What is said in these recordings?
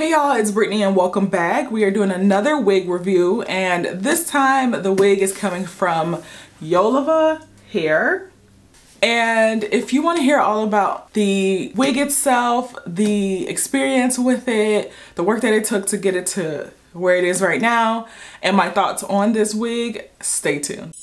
Hey y'all, it's Brittany and welcome back. We are doing another wig review, and this time the wig is coming from Yolova Hair. And if you want to hear all about the wig itself, the experience with it, the work that it took to get it to where it is right now, and my thoughts on this wig, stay tuned.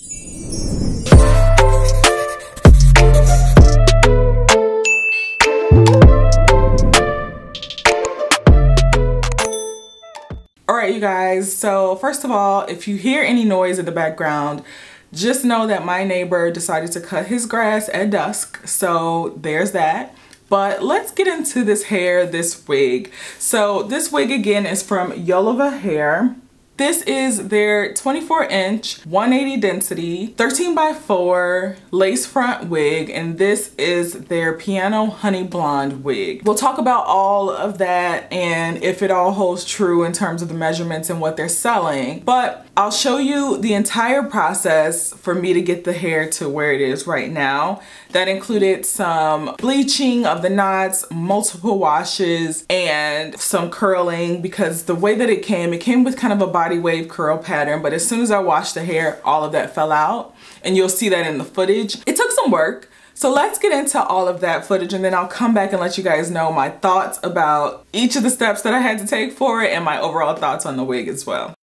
Alright you guys, so first of all, if you hear any noise in the background, just know that my neighbor decided to cut his grass at dusk, so there's that. But let's get into this hair, this wig. So this wig again is from Yolova Hair. This is their 24-inch, 180 density, 13x4 lace front wig, and this is their Piano Honey Blonde wig. We'll talk about all of that and if it all holds true in terms of the measurements and what they're selling, but I'll show you the entire process for me to get the hair to where it is right now. That included some bleaching of the knots, multiple washes, and some curling, because the way that it came with kind of a body wave curl pattern, but as soon as I washed the hair, all of that fell out, and you'll see that in the footage. It took some work. So let's get into all of that footage, and then I'll come back and let you guys know my thoughts about each of the steps that I had to take for it and my overall thoughts on the wig as well.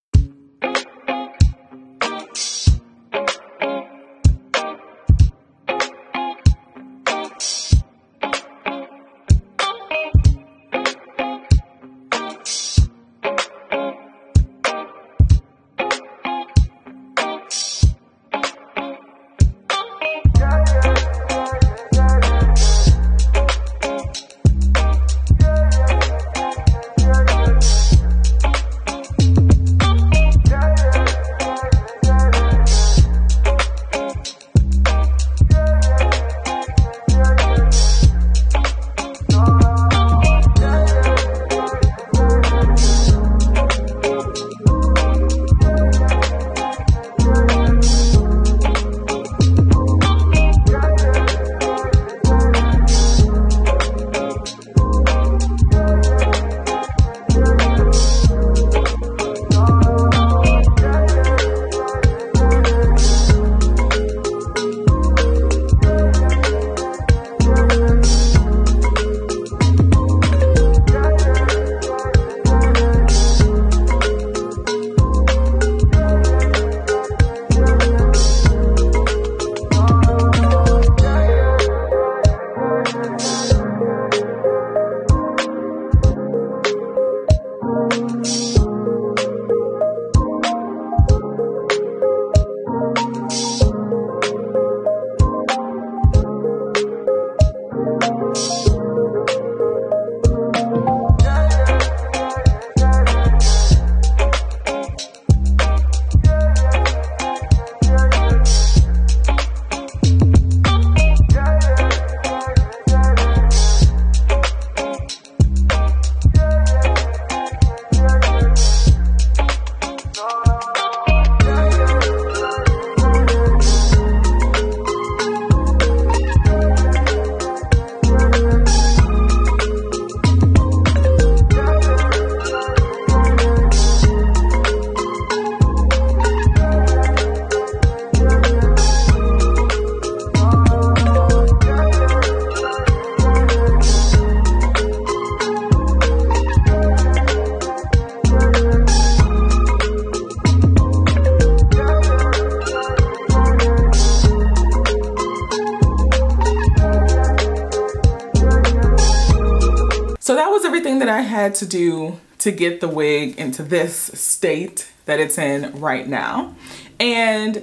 So that was everything that I had to do to get the wig into this state that it's in right now. And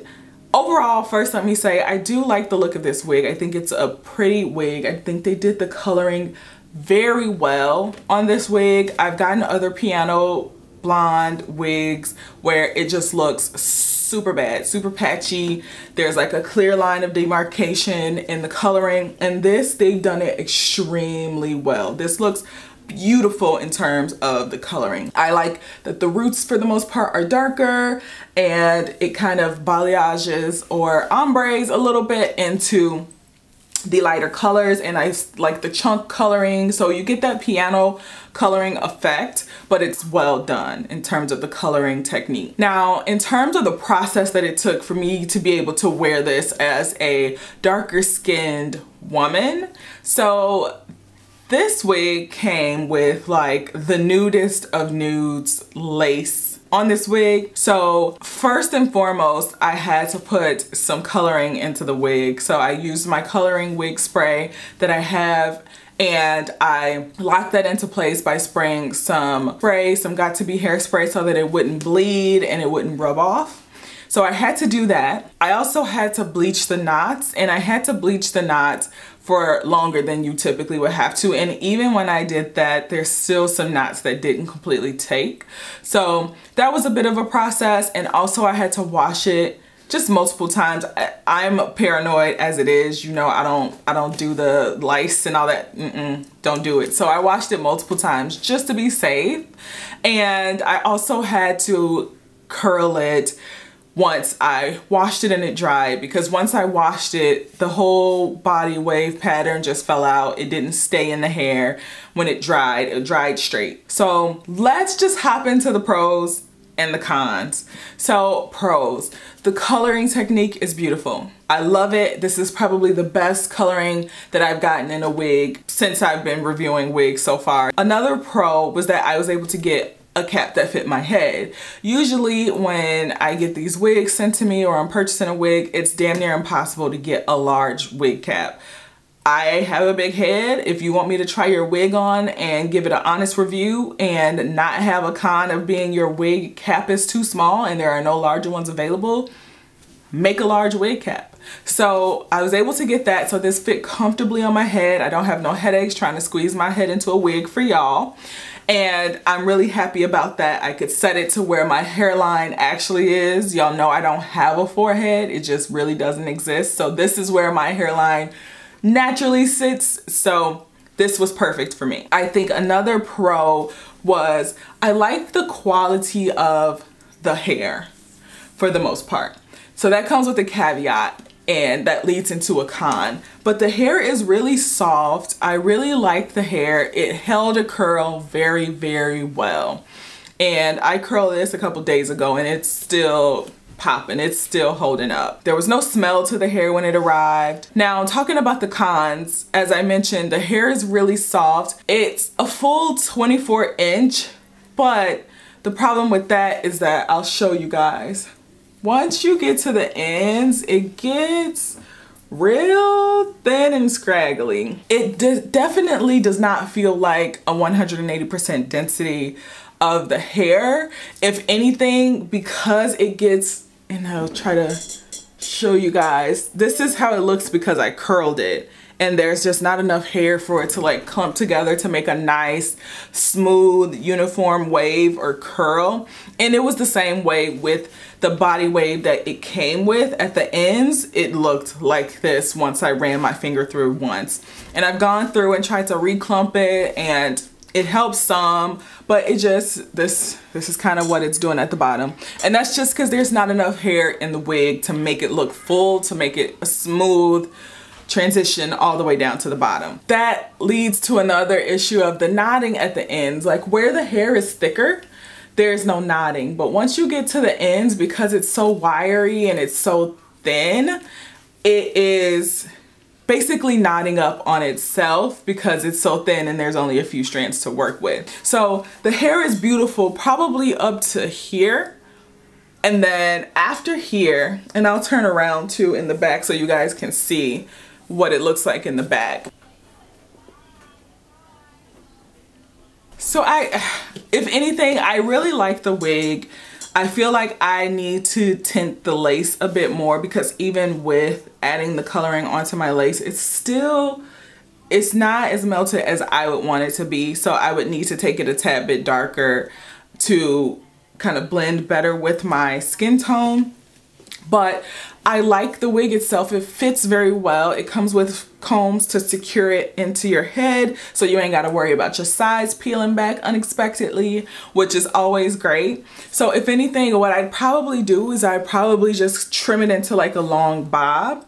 overall, first let me say, I do like the look of this wig. I think it's a pretty wig. I think they did the coloring very well on this wig. I've gotten other piano blonde wigs where it just looks super bad, super patchy. There's like a clear line of demarcation in the coloring, and this, they've done it extremely well. This looks beautiful in terms of the coloring. I like that the roots for the most part are darker, and it kind of balayages or ombres a little bit into the lighter colors, and I like the chunk coloring, so you get that piano coloring effect, but it's well done in terms of the coloring technique. Now, in terms of the process that it took for me to be able to wear this as a darker skinned woman, so this wig came with like the nudist of nudes lace on this wig. So first and foremost, I had to put some coloring into the wig. So I used my coloring wig spray that I have, and I locked that into place by spraying some spray, some Got To Be hairspray, so that it wouldn't bleed and it wouldn't rub off. So I had to do that. I also had to bleach the knots, and I had to bleach the knots for longer than you typically would have to. And even when I did that, there's still some knots that didn't completely take. So that was a bit of a process. And also I had to wash it just multiple times. I'm paranoid as it is, you know, I don't do the lice and all that. Don't do it. So I washed it multiple times just to be safe. And I also had to curl it once I washed it and it dried, because once I washed it, the whole body wave pattern just fell out. It didn't stay in the hair. When it dried straight. So let's just hop into the pros and the cons. So pros, the coloring technique is beautiful. I love it. This is probably the best coloring that I've gotten in a wig since I've been reviewing wigs so far. Another pro was that I was able to get a cap that fit my head. Usually when I get these wigs sent to me or I'm purchasing a wig, it's damn near impossible to get a large wig cap. I have a big head. If you want me to try your wig on and give it an honest review and not have a con of being your wig cap is too small and there are no larger ones available, make a large wig cap. So I was able to get that, so this fit comfortably on my head. I don't have no headaches trying to squeeze my head into a wig for y'all. And I'm really happy about that. I could set it to where my hairline actually is. Y'all know I don't have a forehead. It just really doesn't exist. So this is where my hairline naturally sits. So this was perfect for me. I think another pro was I like the quality of the hair for the most part. So that comes with a caveat, and that leads into a con. But the hair is really soft. I really like the hair. It held a curl very, very well. And I curled this a couple days ago and it's still popping. It's still holding up. There was no smell to the hair when it arrived. Now, talking about the cons, as I mentioned, the hair is really soft. It's a full 24 inch, but the problem with that is that I'll show you guys. Once you get to the ends, it gets real thin and scraggly. It definitely does not feel like a 180% density of the hair. If anything, because it gets, and I'll try to show you guys, this is how it looks because I curled it. And there's just not enough hair for it to like clump together to make a nice, smooth, uniform wave or curl. And it was the same way with the body wave that it came with at the ends. It looked like this once I ran my finger through once. And I've gone through and tried to reclump it, and it helps some, but it just, this is kind of what it's doing at the bottom. And that's just because there's not enough hair in the wig to make it look full, to make it a smooth transition all the way down to the bottom. That leads to another issue of the knotting at the ends. Like where the hair is thicker, there's no knotting. But once you get to the ends, because it's so wiry and it's so thin, it is basically knotting up on itself because it's so thin and there's only a few strands to work with. So the hair is beautiful probably up to here. And then after here, and I'll turn around too in the back so you guys can see what it looks like in the back. So if anything, I really like the wig. I feel like I need to tint the lace a bit more because even with adding the coloring onto my lace, it's not as melted as I would want it to be. So I would need to take it a tad bit darker to kind of blend better with my skin tone. But I like the wig itself. It fits very well. It comes with combs to secure it into your head, so you ain't got to worry about your sides peeling back unexpectedly, which is always great. So if anything, what I'd probably do is I'd probably just trim it into like a long bob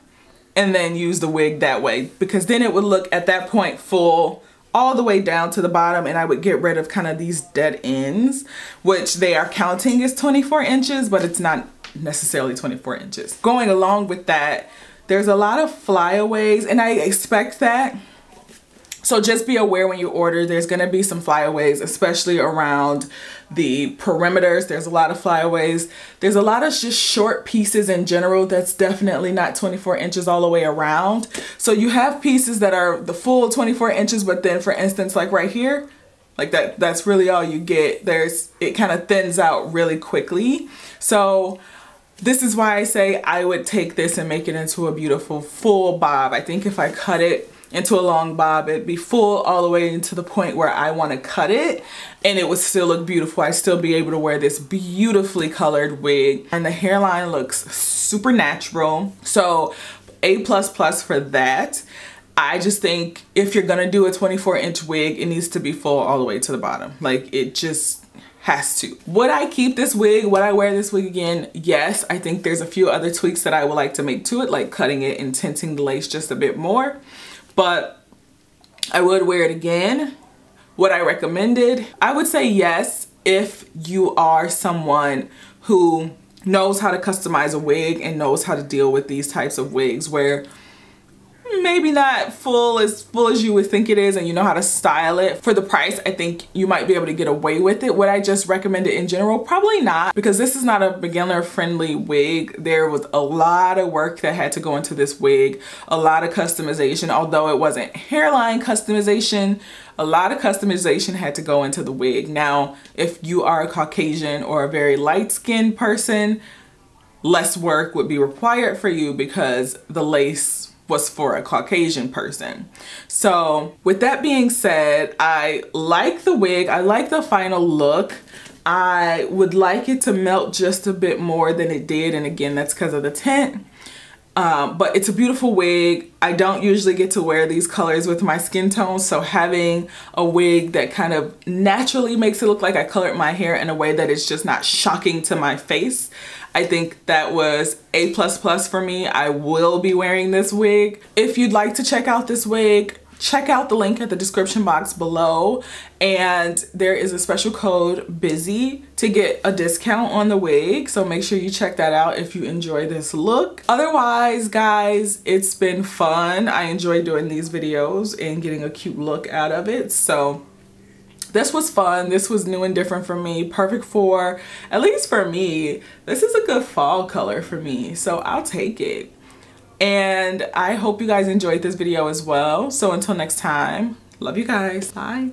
and then use the wig that way, because then it would look at that point full all the way down to the bottom, and I would get rid of kind of these dead ends, which they are counting as 24 inches, but it's not necessarily 24 inches. Going along with that, there's a lot of flyaways, and I expect that. So just be aware when you order, there's gonna be some flyaways, especially around the perimeters. There's a lot of flyaways. There's a lot of just short pieces in general that's definitely not 24 inches all the way around. So you have pieces that are the full 24 inches, but then for instance, like right here, like that's really all you get. It kind of thins out really quickly. So this is why I say I would take this and make it into a beautiful full bob. I think if I cut it into a long bob, it'd be full all the way into the point where I want to cut it, and it would still look beautiful. I'd still be able to wear this beautifully colored wig, and the hairline looks super natural. So A++ for that. I just think if you're gonna do a 24-inch wig, it needs to be full all the way to the bottom. Like, it just has to. Would I keep this wig? Would I wear this wig again? Yes. I think there's a few other tweaks that I would like to make to it, like cutting it and tinting the lace just a bit more. But I would wear it again. Would I recommend it? I would say yes, if you are someone who knows how to customize a wig and knows how to deal with these types of wigs where maybe not full as you would think it is, and you know how to style it. For the price, I think you might be able to get away with it. Would I just recommend it in general? Probably not, because this is not a beginner friendly wig. There was a lot of work that had to go into this wig, a lot of customization. Although it wasn't hairline customization, a lot of customization had to go into the wig. Now, if you are a Caucasian or a very light-skinned person, less work would be required for you because the lace was for a Caucasian person. So with that being said, I like the wig. I like the final look. I would like it to melt just a bit more than it did. And again, that's because of the tint. But it's a beautiful wig. I don't usually get to wear these colors with my skin tone. So having a wig that kind of naturally makes it look like I colored my hair in a way that it's just not shocking to my face, I think that was A++ for me. I will be wearing this wig. If you'd like to check out this wig, check out the link at the description box below, and there is a special code Bizzie to get a discount on the wig, so make sure you check that out if you enjoy this look. Otherwise, guys, it's been fun. I enjoy doing these videos and getting a cute look out of it. So this was fun. This was new and different for me. Perfect for, at least for me, this is a good fall color for me, so I'll take it. And I hope you guys enjoyed this video as well. So until next time, love you guys. Bye.